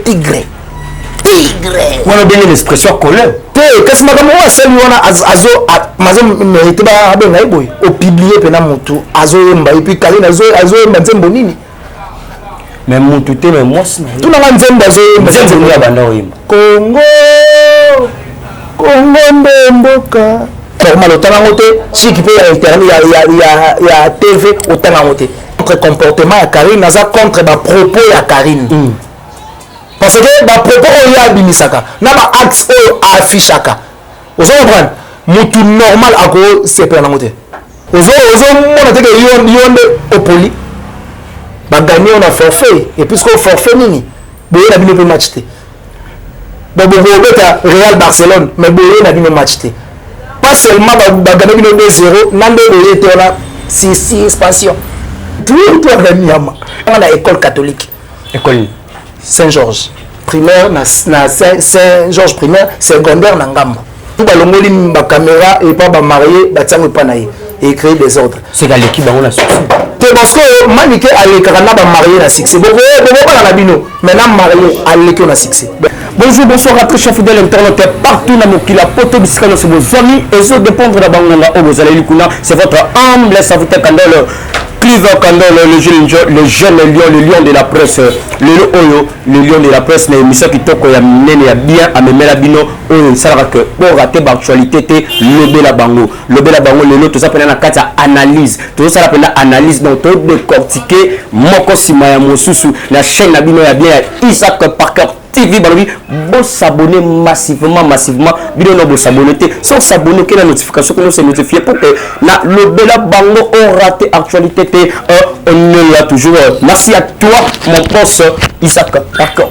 Tigre. On a donné l'expression colère. Qu'est-ce que je azo mérité au publier pendant mon tour. Azo et puis Karine azo bonini. Mais mon tout est moi. Tout le monde Congo. Congo Mboka. Normal autant à côté. Si qui peut y internet, il y a TV autant à côté. Contre comportement à Karine, naza contre ma propos à Karine. Parce que ma propos il y a bimisaka. Na ma axe affichaka. Vous comprenez? Mutu normal à quoi c'est pas na côté. Vous on a dit que yon au poli. Ba gagner on a forfait et puisqu'on forfait nini. Boye na bino pe match té. Ba beta Real Barcelone mais boye na bino match té. Pas seulement ba gagner bino 2-0, nando boye té on a 6 expansion. Tout a gagné à la école catholique. École Saint-Georges. Primaire, Saint-Georges primaire, secondaire, Nangamba. Tout le monde a caméra et pas marié, et créer des ordres. C'est l'équipe qui a succès. C'est parce que Maniké a marié à succès. Maintenant, marié à l'équipe a succès. Bonjour, bonsoir à tous chers fidèles internautes partout dans le Kila Poto Biscano, c'est vos amis et ça dépend de la banque où vous allez c'est votre humble serviteur Kandol. Clive Kandol, le jeune lion de la presse, le lion de la presse, les émissions qui toquent à bien à me mettre à bino, ça va que pour rater l'actualité, le Bela Bango, tout ça pendant la carte analyse, tout ça pendant analyse, donc tout décortiquer, moko simaya mosusu, la chaîne à bino bien, Isaac Parker. TV Balobi, bon s'abonner massivement, vidéo non bon s'abonner, sans s'abonner que la notification que nous se notifier pour que le Bela Bango on raté actualité, on est là toujours. Merci à toi mon poste Isaac Parker.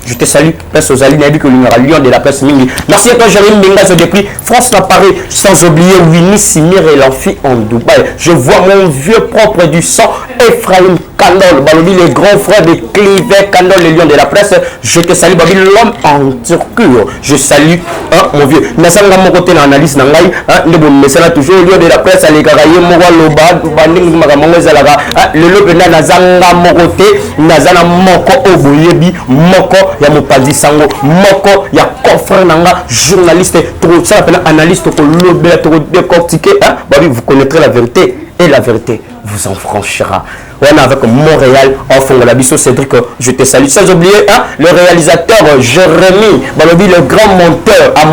Je te salue, Père Sozali, Nabi que Lion de la presse Mingi. Merci à toi, Jérémy Bengazo depuis France la Paris, sans oublier Winnie Simir et l'enfant en Dubaï. Je vois mon vieux propre du sang, Ephraim Kandol, Balobi, les grands frères de Clive Kandol, les lions de la presse. Je te salue, Babi, l'homme en Turquie. Je salue, mon vieux. Nassanga mon côté l'analyse Nangai, ne bon message toujours, lion de la presse, les Karaye, Mowa Loba, Banding Magamongo Zalaga, le Lopena Nazanga mon côté, Nazana Moko Oboyebi, Moko. Ya Mopadi Sango, Moko, ya Kofre Nanga, journaliste, tout ça appelle analyste pour le pour décortiquer. Babi, vous connaîtrez la vérité et la vérité vous en franchira. On est avec Montréal, en fond de la Bisso Cédric, je te salue. Sans oublier le réalisateur Jérémy, Balobi, le grand monteur, à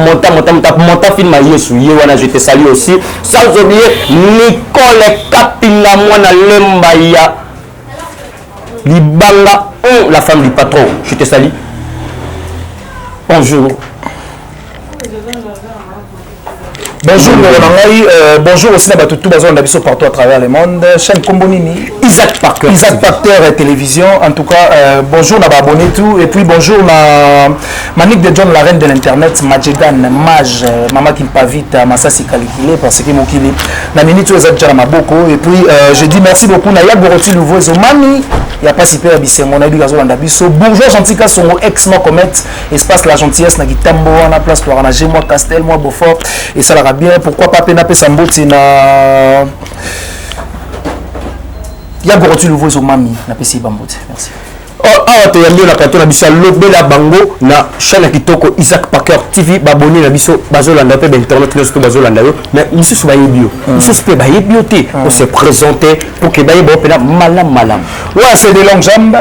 monta film à Yesu, Yewana, je te salue aussi. Sans oublier Nicole Kapinga, Mwana Lembaya, Libanga, la femme du patron, je te salue. Bonjour. Bonjour, bonjour aussi tout partout à travers le monde. Chaîne Kombonini. Isaac Parker télévision. En tout cas, bonjour à abonné tout. Et puis bonjour Manik de John, la reine de l'internet, Majegan, Mage, Maman qui pas vite, Massassi calculé parce que mon kili. Namini tous les adjara Maboko. Et puis je dis merci beaucoup. Naya Boroti Louvo Zomani. Il n'y a pas si peu à mon avis gazo Landabiso. Bonjour Gentika son ex-moi comète. Espace la gentillesse, Nagitambo, on a place pour arranger moi Castel, moi Beaufort. Et ça la bien, pourquoi pas Pénapé Samboti na Yagorotu Louvo Zomami na PC Bamboti. Merci. Tu as mis la plateau na biso Lobela Bango na chaîne kitoko Isaac Parker TV babonné na biso bazolanda pe internet les bazolanda yo mais monsieur so baye bio monsieur so pe baye bio té pour se présenter pour que baye bo pena malam ouais c'est des longues jambes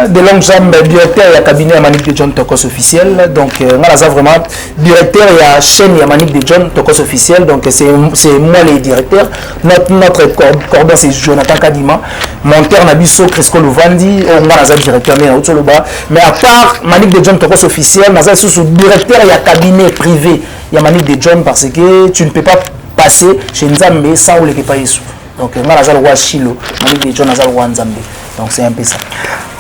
directeur ya cabinet ya Manik de John Tokos officiel donc on a vraiment directeur ya chaîne ya Manik de John Tokos officiel donc c'est moi le directeur notre cordon c'est Jonathan Kadima monteur na biso Cresco Louvandi on a directeur mais à part Manik de John Tokos officiel, nous sommes directeur et cabinet privé. Il y a Manik de John parce que tu ne peux pas passer chez Nzambe sans ou les Kepaïsou. Donc, on a le roi Chilo, Manik de John a le roi Nzambe. Donc, c'est un peu ça.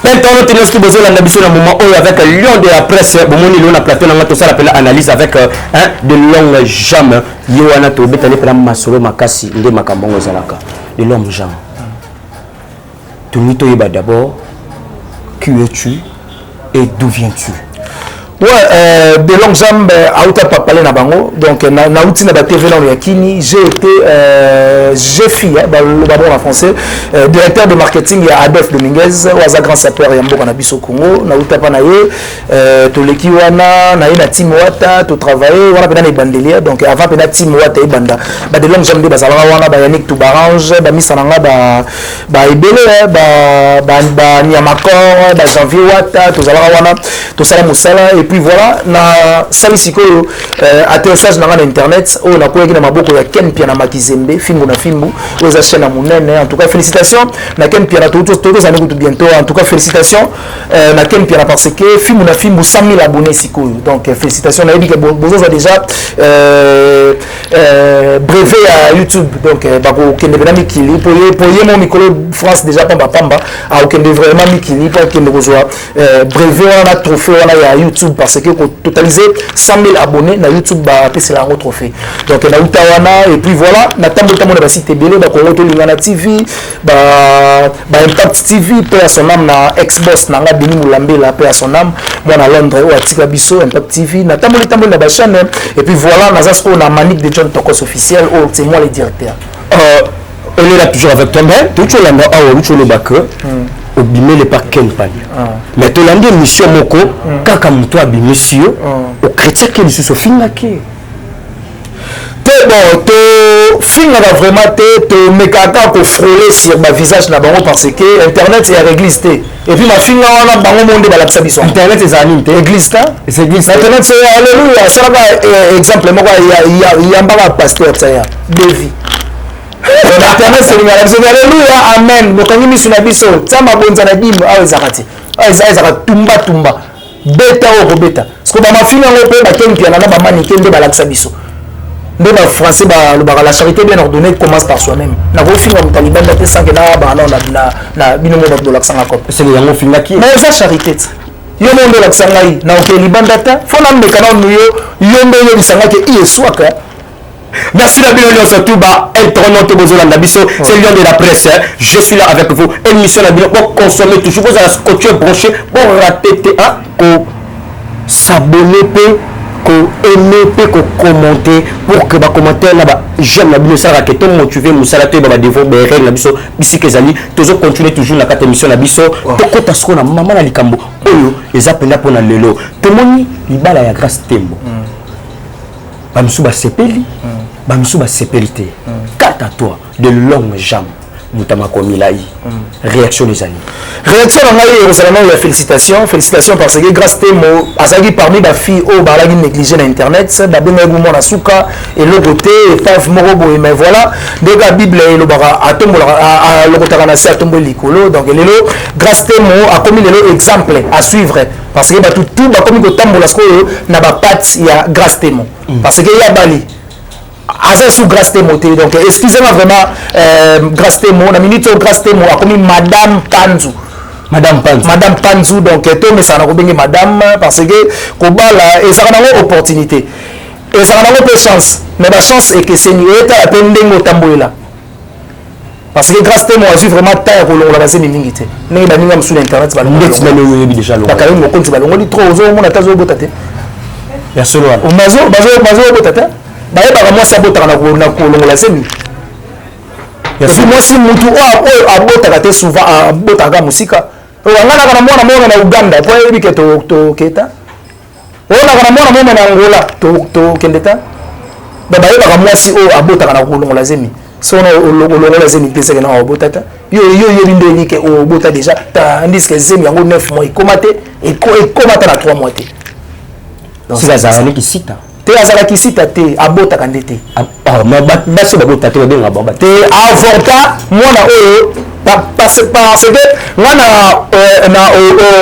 Maintenant, nous avons besoin d'un moment où avec le lion de la presse, on a plateau, on a tout ça appelé analyse avec de longues jambes. Yoana to betane pela masoro makasi nde makambongo zalaka. De longues jambes. Tout nous d'abord. Qui es-tu et d'où viens-tu? Ouais, de longues jambes, Aouta Papalé Nabango, donc Naouti Naba TV dans le Yakini, j'ai été GFI, en français, directeur de marketing à Adolphe Dominguez, Waza Grand Sapeur Yambo Kanabiso Congo, Naouta Panaye, Toleki Wana, Naï na Team Wata, to travailler, Wana Pena les bandeliers, donc avant Pena Team Wata et Banda, de longues jambes, Bazala Wana, Yannick Toubarange, Misananga, Ebele, Niamakor, Janvier Wata, Tozala Wana, Tosala Moussala, et puis voilà, na salisiko atterrissage na internet, on a quoi na maboko ya Ken Piana Makizembe, Fimbu na Fimbu, aux chaîne à Mounene, en tout cas félicitations, na Ken Piana tous années bientôt, en tout cas félicitations, na Ken Piana parce que Fimbu na Fimbu 100 000 abonnés siko, donc félicitations, na dit que Bozo a déjà brevet à YouTube, donc bako Ken Devena Mikili, pour mon micro France déjà pamba pamba, a aucun de vraiment Mikili, pour Ken de Bozo brevet on a trophée on a YouTube parce que pour totaliser 100 000 abonnés na YouTube c'est un trophée donc na utawana et puis voilà na tambo na site belé ba ko lingana TV Impact TV pe à son âme na Xbox na nga Denis Moulambela pe à son âme moi na Londres ou atika biso Impact TV na tambo na ba chaîne et puis voilà na zasko na Manique de John Tokos officiel ou c'est moi le directeur on est là toujours avec toi mais tout le monde a le bac obimele par quel palier mais to lande mission moko kaka muto abimé sur au chrétien qui lui se finga qui te bon to finga vraiment te mekaka ko frôler sur ma visage na bango parce que internet est régliste et puis ma finga wana bango monde ba la biso internet est anime te église ta c'est église internet c'est alléluia ça va exemple moko il y a mbaka pasteur ça Devi internet c'est alléluia amen bokangi misu na biso tsama bonza na bimbo awe zakati ezaka tumba beta o beta parce que ba mafina ngo pe ba kempi na ba manike nde ba laksa biso nde ba français ba la charité bien ordonnée commence par soi-même na go finga mutaliban te sanke na ba na bino mo ba laksa ngako c'est le yango finga ki mais ça charité yo mo ndo laksa ngai na o libanda ta fo na mbeka na yo ndo yo bisanga ke ieswaka. Merci la bienvenue surtout internaute Bozolanda Bisso, c'est le lion de la presse. Je suis là avec vous. Émission la bienvenue pour consommer toujours vous allez scotcher branché pour rater pour s'abonner pour aimer pour commenter pour que les commentaires là j'aime la bienvenue ça raquette motiver nous salater ba devant règle la biso ici que zali toujours continuer toujours la carte émission la biso to kota soko na maman na likambo oyo ezapenda pour na lelo tomoni libala ya grâce tembo bamisuba sepeli bamisuba sepelité quatre à toi de longues jambes mutama komilai réaction des amis réaction na ngai rosalement la félicitations parce que grâce temo azaki parmi ba filles au balagi négligé na internet ba benga gumo na suka et le côté paf morobo mais voilà de la bible et le bara atombola a le kotaka na sia tombo likolo donc lelo grâce temo a commis le exemple à suivre parce que ba tout ba commis ko tambola sko na ba pat ya grâce temo parce que ya bali Aza sous grâce témo donc excusez-moi vraiment grâce témo na minute grâce témo a commis madame Panzu donc to mais ça na ko bengi madame parce que ko bala et ça na opportunité et ça na pas chance mais la chance est que Seigneur ta pending au tambola parce que grâce témo a vu vraiment taille ko longola bazemi mingité ndenge ba ninga sur internet ba longola ndeti na loyo yebi déjà longola ba kayo mo konti ba longoli trop ozo mona tazo botate ya solo o mazo botate bayebaka mwasi abotaka na kolongola zemi epi mwasi mutu oyo abotaka te souvent abotaka mosika oyanganaka na mwana moko na uganda po ayebi ke toketa oyonaka na mwana moko na angola tokende ta bayebaka mwasi oyo abotaka na kolongola zemi sona olongola zemi te seke na obota ta yo yebi nde yebi ke obota déjà tandis que zemi yango 9 mois ekoma te ekoma ta na 3 mois te sikazalani kisita te azalaki sita te abotaka nde te basi babota te babenga baba te avorta mwana oyo parce que nga na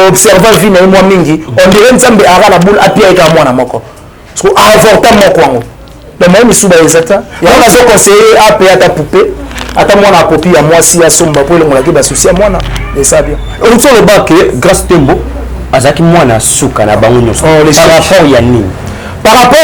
observa vie na ye mwa mingi on dirait nzambe ara na boule apia eka mwana moko parce que avorta moko yango donc maye misuba eza ta yango nazoconseille ape ata poupe ata mwana akopi ya mwasi asomba po elongolaki basusi ya mwana eza bien outi oloba ke grâce tembo azalaki mwana suka na bango nyonso par rapport ya nini par rapport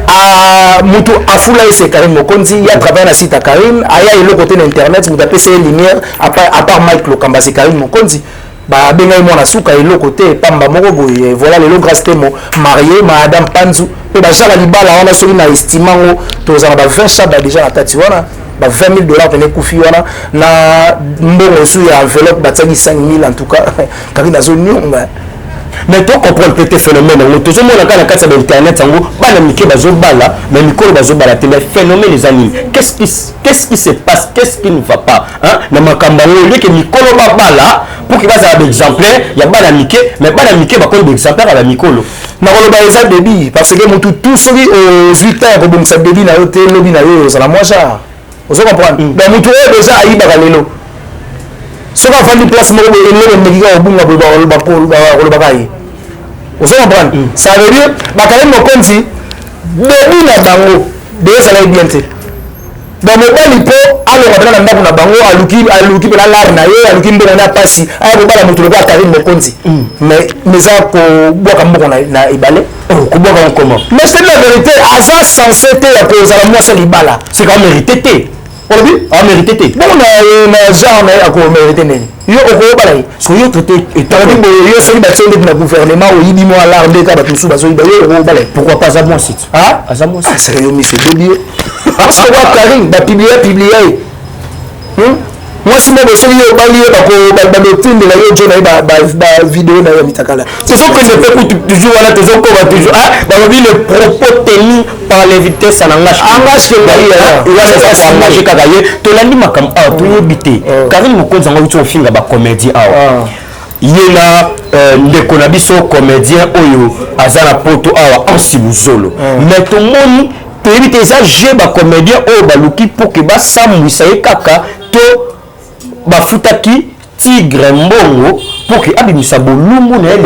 à mutu afula ese Karim Mokonzi il y a travaillé na site Karim aya ile côté na internet mutu apesa lumière à part Mike Lokamba c'est Karim Mokonzi bah benga moi na suka et l'autre côté pamba moko boye voilà le grâce temo marié madame Panzu et bah jala libala on a celui na estimango tous en ba 20 chaba déjà na tati wana ba 20 000 $ pene kufi wana na mbongo sou ya enveloppe bataki 5 000 en tout cas kaki na zone nyonga. Mais toi comprendre peut-être phénomène on toujours mon na kati ya internet yango bana mike bazo bala mais mikolo bazo bala te mais phénomène les amis qu'est-ce qui se passe, qu'est-ce qui ne va pas hein na makamba ngoli que mikolo ba bala pour qu'il va avoir des exemplaires il y a bana mike mais bana mike ba ko des exemplaires à la mikolo na koloba eza débit parce que mutu tout soki aux 8 ans ko bongisa débit na yo te lobi na yo za la moi ça vous comprenez donc mutu déjà ayiba lelo soki afandi place moko elele mekika obunga koloba kai vous comprenez ça veut dire bakali mokonzi débit na bango déjà bien te donc mobali mpo alonga mpena na ndako na bango aluki mpena lare na ye aluki mbena na pasi aya kobala moto lokola Karim Mokonzi mais eza kobwaka mboko na ebale kobwaka nkoma mais c'est la vérité aza censé te ya kozala mwasi libala c'est quand mérité te olobi amérité te bongo na genre na ye akomérité nini yo okobala ye so yo traité etandi boye yo soki batie ndeti na gouvernement oyibi mwa lare nde ka bato mosusu bazoyiba yo okobala ye pourquoi pas aza mwasi aza mwasi seke yo miso ebebi ye parce que wa Karim bapiblie ye mwasi moko soki yo obali ye bakotindela yo jo na ye bavideo na yo mitakala tozokende mpe kutu toujours wana tozokoma toujours balobi le propos tenu par l'invité ça n'engage kaka ye tolandi makambo awa toyebi te Karim Mokonzi yango uti ofinga bacomédien awa ye na ndeko na biso comédien oyo aza na poto awa Ansi Luzolo mais tomoni toyebi te eza je bacomédien oyo baluki mpo ke basambwisa ye kaka to bafutaki Tigre mbongo mpo ke abimisa bolumbu na ye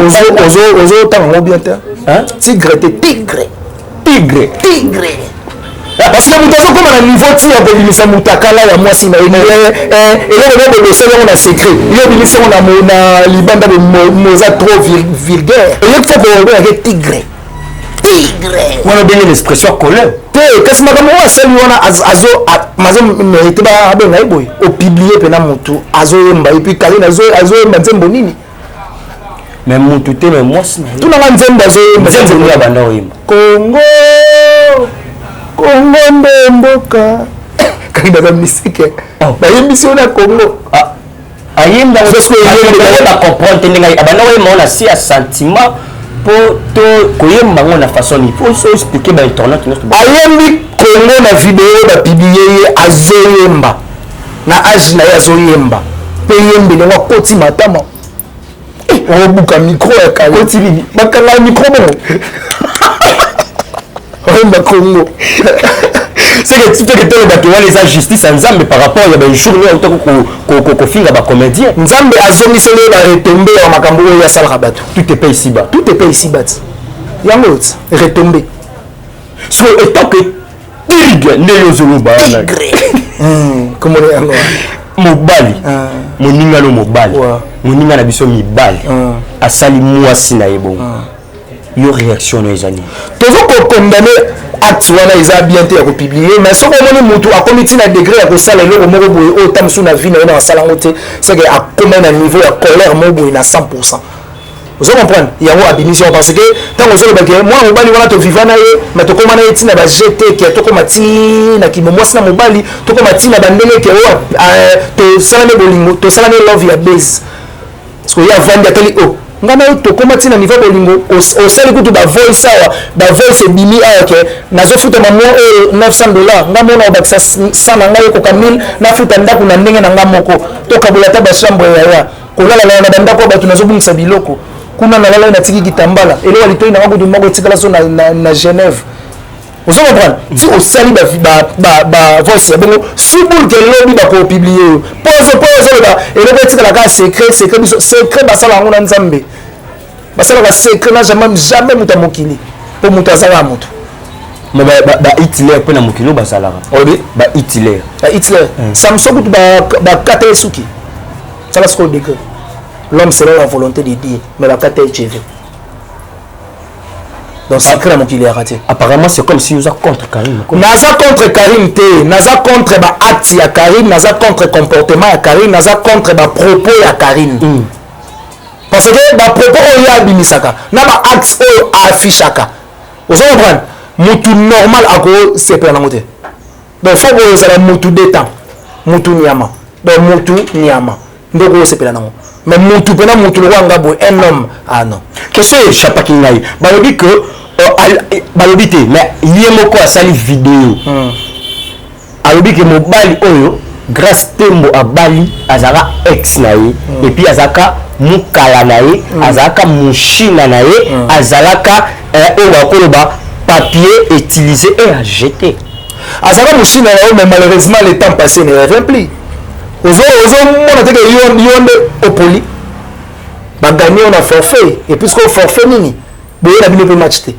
ozotanga ngo bien te tigre te tigre parce que moto azokoma na niveau ti ya kobimisa moto akala ya mwasi na eloko boboseli yango na secret yo obimisi yango na libanda moza trop vulgaire eyoki fo koobengake tigre wana obenge l'expression colère te kasi makambo oyo asali wana azomérite abenga ye boye opiblie mpena motu azoyemba epuis Karim azoyemba nzembo nini mais motu te mais mwasi na ye tunanga nzembo azoyemba ya banda oyemba kongo nde mboka kaki baza misike bayembisi ona kongo ayemba bacomprendre te ndenge abanda oyemba ona si ya sentiment po to koyemba ngo na façon il faut so expliquer ba internet ayembi kongo na video bapiblie ye azoyemba na age na ye azoyemba mpe yembele ngo akoti matama obuka micro ya kakoti nini bakanga micro bongo oyemba kongo c'est que tu fais que tu as les justice en Nzambe par rapport à une journée où tu finga ba comédien Nzambe azomi solo ba retomber en makambo ya sala rabato tout est pas ici bas yango retomber so étant que tigre ne yozolo ba comment yango mobali moninga lo mobali moninga na biso mibali asali mwasi na yebo yo réaction no ezali toujours condamner acte wana eza bien te ya kopublier mais soki omoni motu akomi ntina degré ya kosala eloko moko boye oyo ta mosusu na vie na ye na asala yango te seke akomi na niveau ya colère moko boye na 100%. Vous comprenez? Il y a une abémission parce que tant que je moi mobali wana to vivana ye mais to koma na ye tina ba jeter ke to koma tina ki mo sina mobali to koma tina ba ndenge ke to sala ne bolingo to sala ne love ya base parce que ya vandi atali o ngana to koma tina niveau bolingo o sala kutu ba voice awa ba voice bimi awa ke nazo futa mamo $900 ngamo na bakisa sana ngayo ko kamil na futa ndako na ndenge na ngamoko to kabula ta ba chambre ya kolala na bandako ba tunazobungisa biloko kuna na lala na tiki kitambala eloko litoi na makudu moko tikala so na Genève. Vous comprenez? Si au sali ba voice ya bongo subul ke lobi ba ko publier pose ba eloko tikala ka secret ba sala ngona Nzambe ba sala ka secret na jamais mutamokili po mutu azala mutu mais ba Hitler pe na mokilo ba sala obi ba Hitler Samsung tu ba kate suki ça ce qu'on dit que l'homme selon la volonté de Dieu mais la carte est cheveux donc c'est clair qu'il est raté apparemment c'est comme si nous sommes contre Karim naza contre Karim te naza contre ba acte ya Karim naza contre comportement ya Karim naza contre ba propos ya Karim parce que bapropos oyo abimisaka na baaxe oyo affichaka ozo comprendre mutu normal akosepela nango te donc fo kozala mutu détend mutu nyama donc mutu nyama nde okosepela nango mais mutu mpena mutu lokwa nga boye un homme ah non question echapaki ngai balobi que balobi te mais ye moko asali video alobi ke mobali oyo grâce tembo abali azaka ex na ye et puis azaka mukala na ye azaka mushina na ye azalaka oyo bakoloba papier utilisé et à jeter azalaka mushina na ye mais malheureusement le temps passé ne revient plus ozomona teke yo nde opoli bagani on a forfait et puisque forfait nini boye na bino mpe match te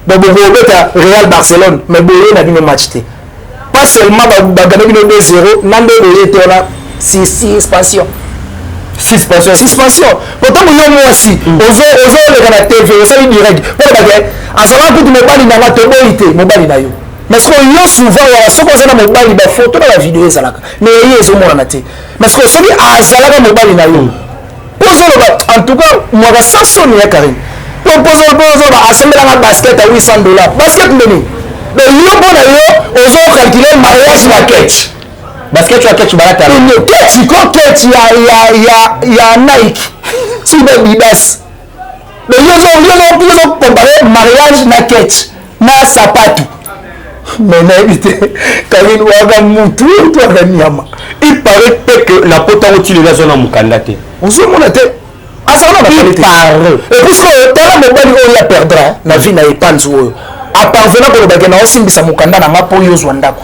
donc bobeta Real Barcelone mais boye na bino match te pas seulement bagani bino 2-0 nande boye te ona suspension pourtant yo mwasi ozoleka na tv osali direct mpo bake azalaka kutu mobali nanga toboyi te mobali na yo mais ce que yo souvent wala soki oza na mobali bafoto na bavideo ezalaka mais ye ezomonana te mais ce que soki azalaka mobali na yo mpo ozoloba en tout cas mwaka sa soni ya karine mpo ozoloba asembelanga basket à $800 basket ndeni mais yo mpo na yo ozocalcule mariage na ketch basket tu as ketch balata ketch ko ketch ya Nike ti bebidas mais yo compare mariage na ketch na sapatu mais nayebi te karine waga mutu twaka nyama il paraît que la pota otilela zona mukanda te ozomona te azala na bakali te et puisque tala mobali oyo ya perdra na vie na epanzi oyo aparvena kolobake na osimbisa mokanda na nga mpo oyo ozwa ndako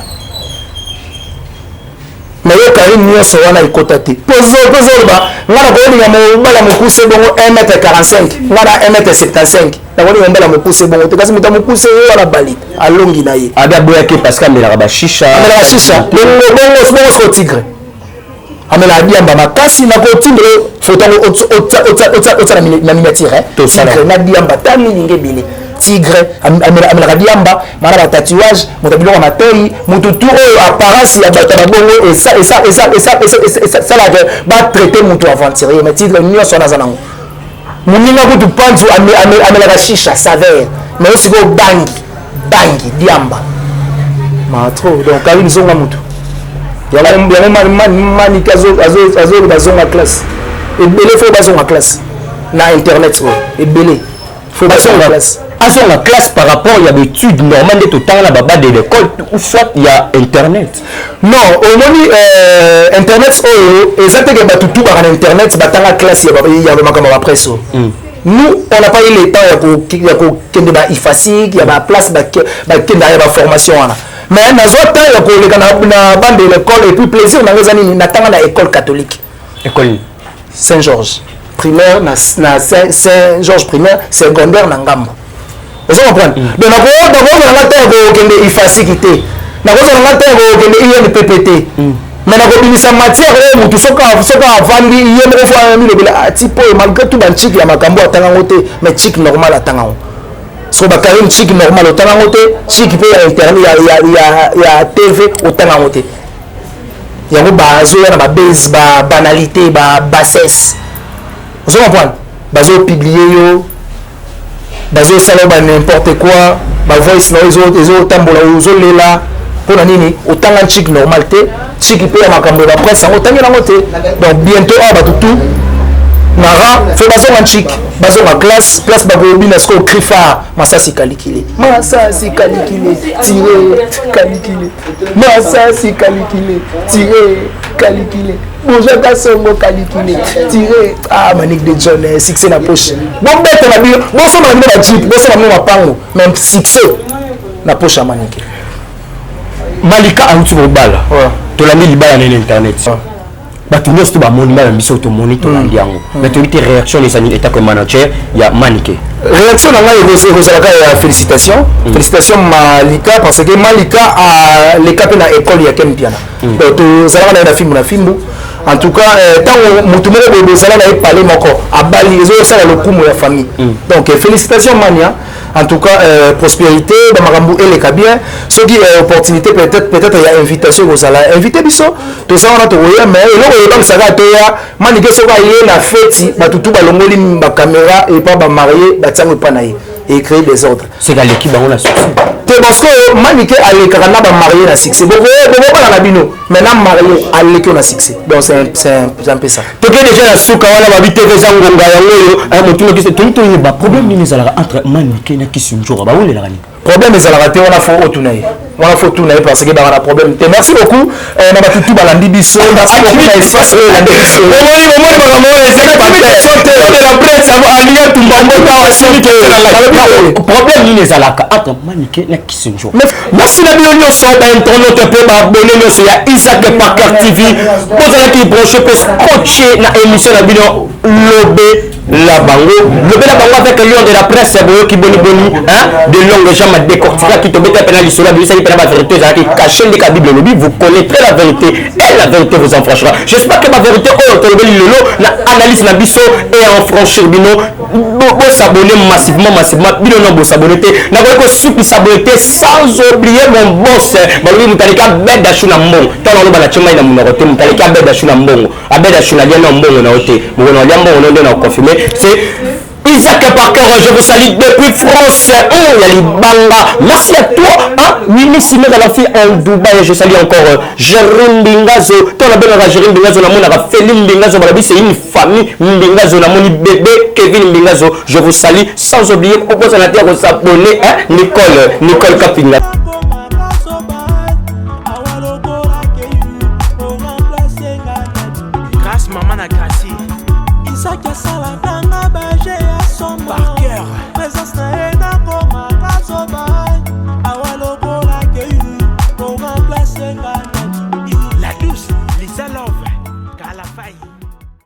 mais yo karine nyonso wana ekota te pozoloba nga nakolinga mobala mokuse bongo 1m45 nga na 1m75 nakolinga mbala mokuse bongo te kasi moto mokuse oyo wana bali alongi na ye abi aboyaki parce que amelaka bashisha bongo siko tigre amela adiamba makasi nakotindre fotango otya na miniature tigre na diamba ta mininga ebele tigre amelaka diamba mana batatouage moto biloko matoi motu tu oyo apparence ya bato na bongo esalaka batraite motu aventurier mais tigre nyonso wana aza nango moninga kutu panzu amelaka shisha savere mais oyo sikoyo bangi diamba matro donc kali bizonga motu yango maniki azoloba azonga classe ebele fo bazonga classe na internet oyo ebele fo bazonga classe azonga classe par rapport ya l'étude normale nde totanga na baba de l'école ou soit ya internet non omoni internet oyo eza teke bato tubaka na internet batanga classe ya makambo ya bapresse oyo nous on n'a pas eu le temps ya kokende baifasik ya baplace bakenda ya baformation wana mais nazwa temps ya koleka na bande de l'école et puis plaisir nango eza nini natanga na école catholique école Saint-Georges primaire na Saint-Georges primaire secondaire na ngambo ozo comprendre donc nakozala temps ya kokende ifasiki te nakozala temps ya kokende INPP te mais nakobimisa matière oyo motu soki avandi ye moko fo milobela atipo oyo malgré tout banchike ya makambo atangango te mais chike normal atangango so bakarine chike normal otangango te chike mpe ya internet ya tv otangango te yango bazoya na babase babanalité babassesse ozo comprendre bazopiblie yo bazosala ba n'importe quoi bavoice na ezotambola ozolela mpona nini otanga chike normal te chike mpe ya makambo ya bapresse yango otangi nango te donc bientôt awa bato tu nara fo bazonga chike bazonga place bakobina sikoyo crifa masasi kalikile tire bojaka songo kalikile tire Manique de John succès na poche bobeta na bino bosoma na bino bajip bosoma bino mapango même succès na poche ya Manique malika auti kobala tolandi libala na internet bato nyonso to bamoni bana biso tomoni tolandi yango mais toyebi te réaction ezali état comme manager ya Manique réaction na ngai ekozalaka ya félicitation Malika parce que Malika aleka mpe na école ya ken piana donc tozalaka na ye na fimbu en tout cas ntango motu moko boye bozala na ye pale moko abali ezosala lokumu ya famille donc félicitation mania en tout cas prospérité bamakambu eleka bien soki opportunité peut-être il y a invitation kozala invité biso toza wana tokoya mais eloko eyebakisaka toya manike soki aye na feti batutu balongoli bacaméra epa bamarie batiango epa na ye et créer des ordres c'est qu'à l'équipe on a succès te parce que manike alekaka na bamarie na succès bokobala na bino maintenant marié aleki na succès donc c'est un peu ça toke déjà na suka wana babi tv za ngonga yango motuno kise toyeba problème nini ezalaka entre manike na kisunjora bawulelaka nini problème ezalaka te wana fo otuna ye wana fo otuna ye parce que baka na problème te merci beaucoup na batutu balandi biso merci beaucoup na espace oyo elandi biso omoni makambo oyo ezala presse alinga tumbambota problème nini ezalaka entre manike na kisunjora merci na bino nyonso bainternaute mpe baabone nyonso ya Isaac Parker TV bozalaki branché mpe scotché na émission na bino lobe la bango avec lion de la presse boyoki boni de longue jambe décortiquer qui tombe pena lisolo bisali pena la vérité ezalaki caché ndeka Bible lobi vous connaîtrez la vérité et la vérité vous enfranchira j'espère que ma vérité oyo tolobeli lelo na analyse na biso et enfranchir bino s'abonner massivement bino non s'abonner te na ko suki s'abonner sans oublier mon boss balobi mutalika beda shuna mbongo tala loba na chema ina munoko te mutalika beda shuna mbongo abeda shuna lia na mbongo na ote mbongo lia mbongo ndo na confirmer c'est Isaac Parker, je vous salue depuis France. Yalibanga. Merci à toi. Winnie Simé dans la fille en Dubaï. Je salue encore Jérôme Bingazo. Toi la belle Jérôme Bingazo, la mona Féline Bingazo. C'est une famille Bingazo, la moni bébé Kevin Bingazo. Je vous salue sans oublier pourquoi on a dit à s'abonner. Nicole Kapinga. Grâce maman a grâce. Isaac a salade.